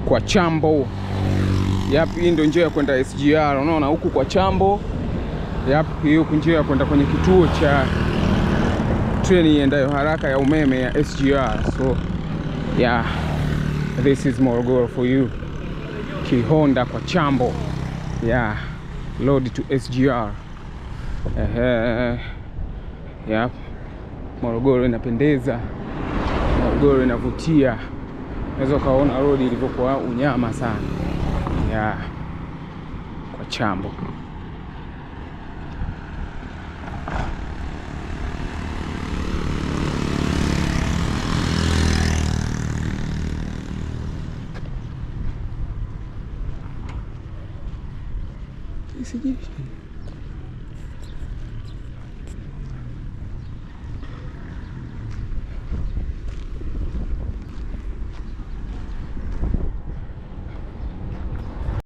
kwa Chambo. Yap, hii ndio njia ya kwenda SGR. Unaona huku kwa Chambo. Yap, hiyo njia ya kwenda kwenye kituo cha treni iendayo haraka ya umeme ya SGR. So yeah, this is Morogoro for you. Kihonda kwa Chambo. Yeah, load to SGR. Yep. Morogoro inapendeza. Morogoro inavutia. Unaweza kaona road ilivyokuwa unyama sana. Yeah. Kwa Chambo. Esse